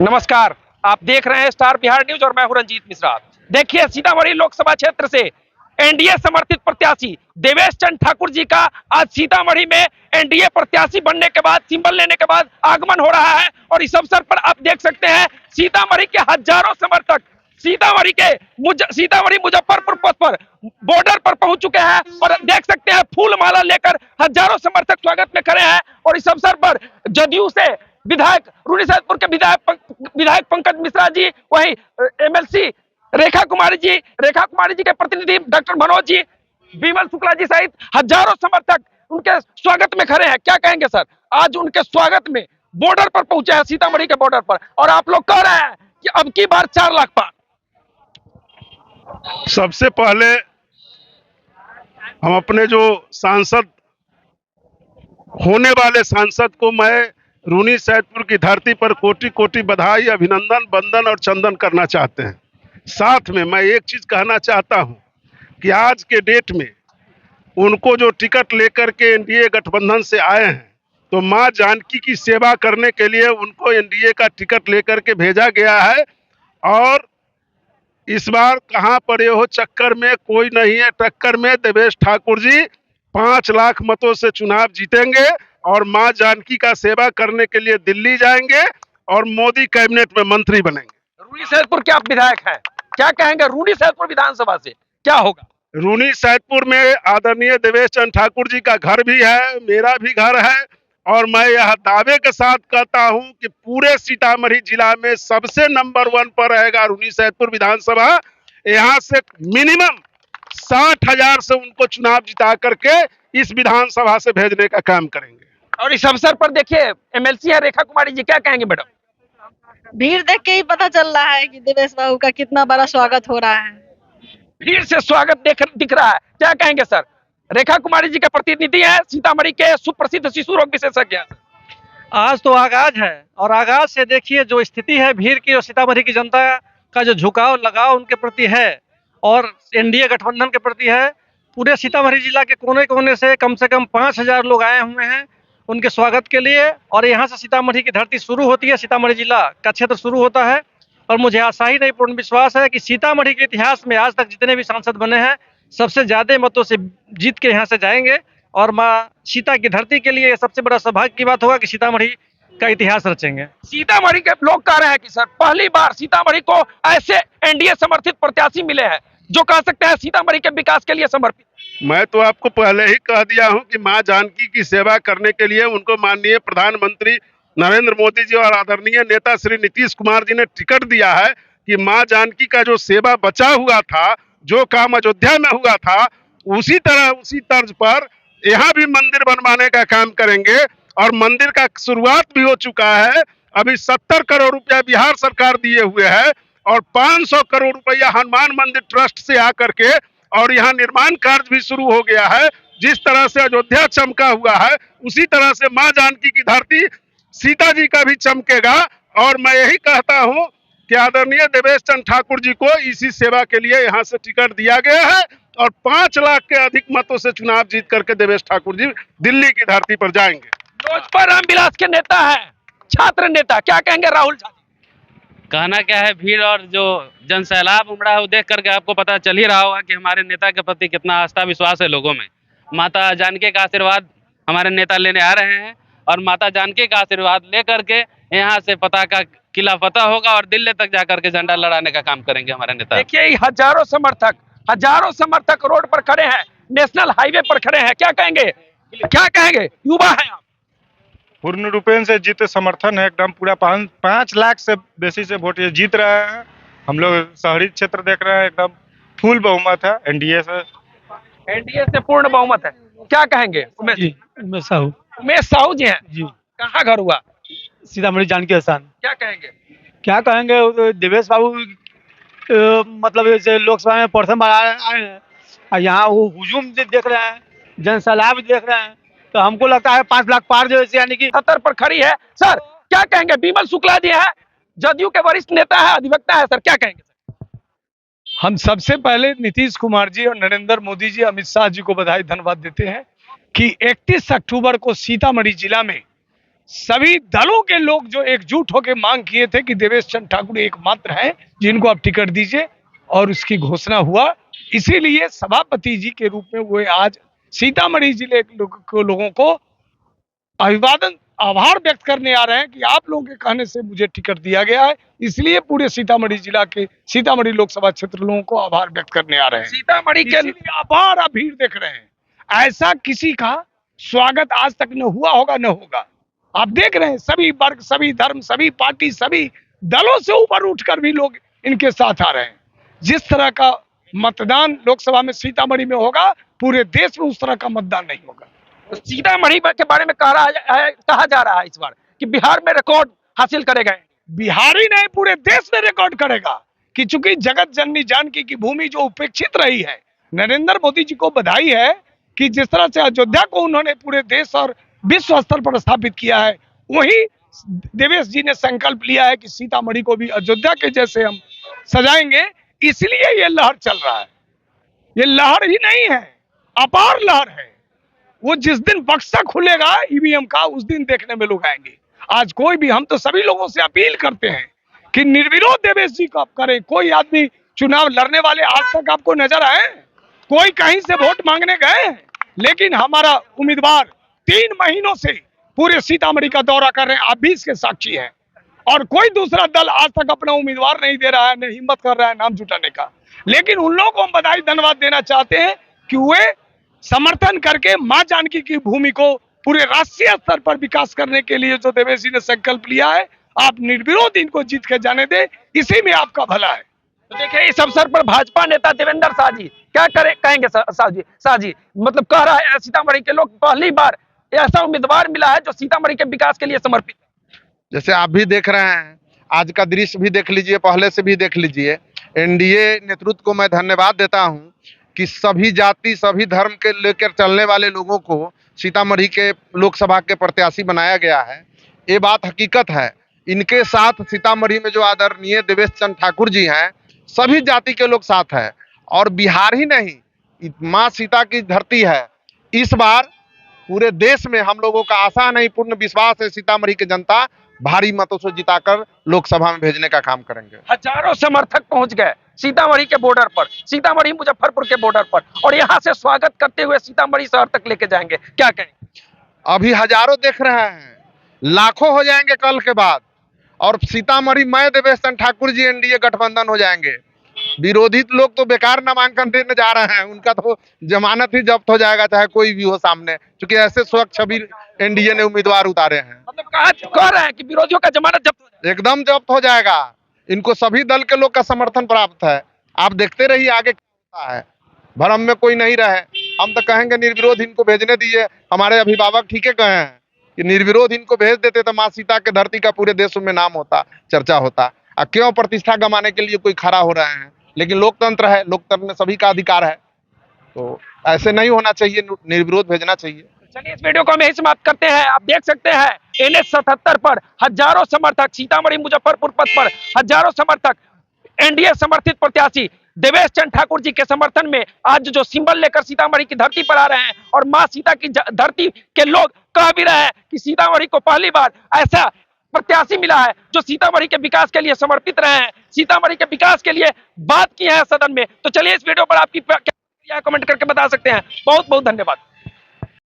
नमस्कार। आप देख रहे हैं स्टार बिहार न्यूज और मैं हूं रंजीत मिश्रा। देखिए, सीतामढ़ी लोकसभा क्षेत्र से एनडीए समर्थित प्रत्याशी देवेश चंद्र ठाकुर जी का आज सीतामढ़ी में एनडीए प्रत्याशी बनने के बाद, सिंबल लेने के बाद आगमन हो रहा है। और इस अवसर पर आप देख सकते हैं सीतामढ़ी के हजारों समर्थक सीतामढ़ी मुजफ्फरपुर पथ पर बॉर्डर पर पहुंच चुके हैं और देख सकते हैं फूल माला लेकर हजारों समर्थक स्वागत में खड़े हैं। और इस अवसर पर जदयू से विधायक रूनीसैदपुर के विधायक पंकज मिश्रा जी, वहीं एमएलसी रेखा कुमारी जी के प्रतिनिधि डॉक्टर मनोज जी, विमल शुक्ला जी सहित हजारों समर्थक उनके स्वागत में खड़े हैं। क्या कहेंगे सर, आज उनके स्वागत में बॉर्डर पर पहुंचे हैं, सीतामढ़ी के बॉर्डर पर, और आप लोग कह रहे हैं कि अब की बार 4 लाख पार। सबसे पहले हम अपने जो सांसद होने वाले सांसद को मैं रूनीसैदपुर की धरती पर कोटि कोटि बधाई, अभिनंदन, वंदन और चंदन करना चाहते हैं। साथ में मैं एक चीज कहना चाहता हूं कि आज के डेट में उनको जो टिकट लेकर के एनडीए गठबंधन से आए हैं, तो मां जानकी की सेवा करने के लिए उनको एनडीए का टिकट लेकर के भेजा गया है। और इस बार कहां पड़े हो चक्कर में, कोई नहीं है टक्कर में। देवेश ठाकुर जी 5 लाख मतों से चुनाव जीतेंगे और मां जानकी का सेवा करने के लिए दिल्ली जाएंगे और मोदी कैबिनेट में मंत्री बनेंगे। रूनीसैदपुर के आप विधायक हैं, क्या कहेंगे रूनीसैदपुर विधानसभा से क्या होगा? रूनीसैदपुर में आदरणीय देवेश चंद्र ठाकुर जी का घर भी है, मेरा भी घर है, और मैं यह दावे के साथ कहता हूं कि पूरे सीतामढ़ी जिला में सबसे नंबर 1 पर रहेगा रूनीसैदपुर विधानसभा। यहां से मिनिमम 60,000 से उनको चुनाव जिता करके इस विधानसभा से भेजने का काम करेंगे। और इस अवसर पर देखिए एमएलसी है रेखा कुमारी जी, क्या कहेंगे मैडम? भीड़ देख के ही पता चल रहा है कि देवेश बाबू का कितना बड़ा स्वागत हो रहा है। भीड़ से स्वागत दिख रहा है, क्या कहेंगे सर? रेखा कुमारी जी के प्रतिनिधि हैं, सीतामढ़ी के सुप्रसिद्ध शिशु रोग विशेषज्ञ। आज तो आगाज है और आगाज से देखिए जो स्थिति है भीड़ की और सीतामढ़ी की जनता का जो झुकाव लगाव उनके प्रति है और एनडीए गठबंधन के प्रति है। पूरे सीतामढ़ी जिला के कोने कोने से कम 5,000 लोग आए हुए हैं उनके स्वागत के लिए। और यहाँ से सीतामढ़ी की धरती शुरू होती है, सीतामढ़ी जिला का क्षेत्र शुरू होता है। और मुझे आशा ही नहीं, पूर्ण विश्वास है कि सीतामढ़ी के इतिहास में आज तक जितने भी सांसद बने हैं सबसे ज्यादा मतों से जीत के यहाँ से जाएंगे। और माँ सीता की धरती के लिए सबसे बड़ा सौभाग्य की बात होगा कि सीतामढ़ी का इतिहास रचेंगे। सीतामढ़ी के लोग कह रहे हैं कि सर पहली बार सीतामढ़ी को ऐसे एनडीए समर्थित प्रत्याशी मिले हैं जो कह सकते हैं सीतामढ़ी के विकास के लिए समर्पित। मैं तो आपको पहले ही कह दिया हूं कि मां जानकी की सेवा करने के लिए उनको माननीय प्रधानमंत्री नरेंद्र मोदी जी और आदरणीय नेता श्री नीतीश कुमार जी ने टिकट दिया है कि मां जानकी का जो सेवा बचा हुआ था, जो काम अयोध्या में हुआ था, उसी तर्ज पर यहाँ भी मंदिर बनवाने का काम करेंगे। और मंदिर का शुरुआत भी हो चुका है। अभी 70 करोड़ रुपया बिहार सरकार दिए हुए है और 500 करोड़ रुपया हनुमान मंदिर ट्रस्ट से आकर के, और यहाँ निर्माण कार्य भी शुरू हो गया है। जिस तरह से अयोध्या चमका हुआ है उसी तरह से मां जानकी की धरती सीता जी का भी चमकेगा। और मैं यही कहता हूं कि आदरणीय देवेश चंद्र ठाकुर जी को इसी सेवा के लिए यहाँ से टिकट दिया गया है और 5 लाख के अधिक मतों से चुनाव जीत करके देवेश ठाकुर जी दिल्ली की धरती पर जाएंगे। लोजपा रामविलास के नेता है, छात्र नेता, क्या कहेंगे राहुल झा? कहना क्या है, भीड़ और जो जन सैलाब उमड़ा है वो देख करके आपको पता चल ही रहा होगा कि हमारे नेता के प्रति कितना आस्था विश्वास है लोगों में। माता जानकी का आशीर्वाद हमारे नेता लेने आ रहे हैं और माता जानकी का आशीर्वाद लेकर के यहाँ से पताका किला फतह होगा और दिल्ली तक जाकर के झंडा लड़ाने का काम करेंगे हमारे नेता। देखिए हजारों समर्थक रोड पर खड़े हैं, नेशनल हाईवे पर खड़े हैं, क्या कहेंगे? युवा है आप। पूर्ण रूपेण से जीते समर्थन है, एकदम पूरा 5 लाख से बेसी से वोट ये जीत रहे हैं। हम लोग शहरी क्षेत्र देख रहे हैं, एकदम फुल बहुमत है एनडीए से पूर्ण बहुमत है, क्या कहेंगे? उमेश साहू जी हैं जी, कहाँ घर हुआ? सीतामढ़ी जानकी स्थान। क्या कहेंगे? देवेश बाबू मतलब जैसे लोकसभा में प्रथम बार आए हैं और यहाँ वो हुजूम देख रहे हैं, जन सैलाब देख रहे हैं, तो हमको लगता है 5 लाख पार जो यानी कि 70 पर खड़ी है। सर क्या कहेंगे? विमल शुक्ला जी है, जदयू के वरिष्ठ नेता है, अधिवक्ता है, सर क्या कहेंगे? हम सबसे पहले नीतीश कुमार जी और नरेंद्र मोदी जी, अमित शाह जी को बधाई धन्यवाद देते हैं कि 31 अक्टूबर को सीतामढ़ी जिला में सभी दलों के लोग जो एकजुट होकर मांग किए थे कि देवेश चंद्र ठाकुर एकमात्र हैं जिनको आप टिकट दीजिए, और उसकी घोषणा हुआ। इसीलिए सभापति जी के रूप में वो आज सीतामढ़ी जिले के लोगों को अभिवादन आभार व्यक्त करने आ रहे हैं कि आप लोगों के कहने से मुझे टिकट दिया गया है, इसलिए पूरे सीतामढ़ी जिला के सीतामढ़ी लोकसभा क्षेत्र लोगों को आभार व्यक्त करने आ रहे हैं। सीतामढ़ी के इसीलिए आभार आप भीड़ देख रहे हैं, ऐसा किसी का स्वागत आज तक न हुआ होगा न होगा। आप देख रहे हैं सभी वर्ग, सभी धर्म, सभी पार्टी, सभी दलों से ऊपर उठकर भी लोग इनके साथ आ रहे हैं। जिस तरह का मतदान लोकसभा में सीतामढ़ी में होगा, पूरे देश में उस तरह का मतदान नहीं होगा। सीतामढ़ी के बारे में कहा जा रहा है इस बार कि बिहार में रिकॉर्ड हासिल करेगा। बिहार ही नहीं, पूरे देश में रिकॉर्ड करेगा कि चूंकि जगत जननी जानकी की भूमि जो उपेक्षित रही है, नरेंद्र मोदी जी को बधाई है कि जिस तरह से अयोध्या को उन्होंने पूरे देश और विश्व स्तर पर स्थापित किया है, वही देवेश जी ने संकल्प लिया है कि सीतामढ़ी को भी अयोध्या के जैसे हम सजाएंगे। इसलिए ये लहर चल रहा है। ये लहर ही नहीं है, अपार लहर है। वो जिस दिन बक्सा खुलेगा ईवीएम का, उस दिन देखने में लोग आएंगे। आज कोई भी, हम तो सभी लोगों से अपील करते हैं कि निर्विरोध देवेश जी को आप करें। कोई आदमी चुनाव लड़ने वाले आज तक आपको नजर आए? कोई कहीं से वोट मांगने गए? लेकिन हमारा उम्मीदवार 3 महीनों से पूरे सीतामढ़ी का दौरा कर रहे हैं, आप भी इसके साक्षी हैं। और कोई दूसरा दल आज तक अपना उम्मीदवार नहीं दे रहा है, नहीं हिम्मत कर रहा है नाम जुटाने का। लेकिन उन लोगों को हम बधाई धन्यवाद देना चाहते हैं कि वे समर्थन करके मां जानकी की भूमि को पूरे राष्ट्रीय स्तर पर विकास करने के लिए जो देवेश जी ने संकल्प लिया है, आप निर्विरोध इनको जीत के जाने दे, इसी में आपका भला है। तो देखिए, इस अवसर पर भाजपा नेता देवेंद्र शाह जी क्या कहेंगे? शाह जी मतलब कह रहा है सीतामढ़ी के लोग पहली बार ऐसा उम्मीदवार मिला है जो सीतामढ़ी के विकास के लिए समर्पित है। जैसे आप भी देख रहे हैं, आज का दृश्य भी देख लीजिए, पहले से भी देख लीजिए। एनडीए नेतृत्व को मैं धन्यवाद देता हूं कि सभी जाति, सभी धर्म के लेकर चलने वाले लोगों को सीतामढ़ी के लोकसभा के प्रत्याशी बनाया गया है। ये बात हकीकत है। इनके साथ सीतामढ़ी में जो आदरणीय देवेश चंद्र ठाकुर जी हैं, सभी जाति के लोग साथ हैं। और बिहार ही नहीं, माँ सीता की धरती है। इस बार पूरे देश में हम लोगों का आशा नहीं, पूर्ण विश्वास है, सीतामढ़ी की जनता भारी मतों से जिताकर लोकसभा में भेजने का काम करेंगे। हजारों समर्थक पहुंच गए सीतामढ़ी के बॉर्डर पर, सीतामढ़ी मुजफ्फरपुर के बॉर्डर पर, और यहां से स्वागत करते हुए सीतामढ़ी शहर तक लेके जाएंगे। क्या कहेंगे? अभी हजारों देख रहे हैं, लाखों हो जाएंगे कल के बाद। और सीतामढ़ी में देवेश चंद्र ठाकुर जी एनडीए गठबंधन हो जाएंगे। विरोधी लोग तो बेकार नामांकन देने जा रहे हैं, उनका तो जमानत ही जब्त हो जाएगा, चाहे कोई भी हो सामने, क्योंकि ऐसे स्वच्छ छवि एनडीए ने उम्मीदवार उतारे हैं। मतलब कह रहे हैं कि विरोधियों का जमानत जब्त हो जाएगा? एकदम जब्त हो जाएगा। इनको सभी दल के लोग का समर्थन प्राप्त है। आप देखते रहिए आगे क्या होता है। भ्रम में कोई नहीं रहे। हम तो कहेंगे निर्विरोध इनको भेजने दीजिए। हमारे अभिभावक ठीक है कहे हैं कि निर्विरोध इनको भेज देते तो माँ सीता के धरती का पूरे देश में नाम होता, चर्चा होता। क्यों प्रतिष्ठा गंवाने के लिए कोई खड़ा हो रहे हैं? लेकिन लोकतंत्र है, लोकतंत्र में सभी का अधिकार है, तो ऐसे नहीं होना चाहिए, निर्विरोध भेजना चाहिए। चलिए, इस वीडियो को हम यही समाप्त करते हैं। आप देख सकते हैं NH 77 पर हजारों समर्थक, सीतामढ़ी मुजफ्फरपुर पथ पर हजारों समर्थक एनडीए समर्थित प्रत्याशी देवेश चंद्र ठाकुर जी के समर्थन में आज जो सिंबल लेकर सीतामढ़ी की धरती पर आ रहे हैं। और मां सीता की धरती के लोग कह भी रहे हैं कि सीतामढ़ी को पहली बार ऐसा प्रत्याशी मिला है जो सीतामढ़ी के विकास के लिए समर्पित रहे हैं, सीतामढ़ी के विकास के लिए बात की है सदन में। तो चलिए, इस वीडियो पर आपकी क्या कमेंट करके बता सकते हैं। बहुत बहुत धन्यवाद।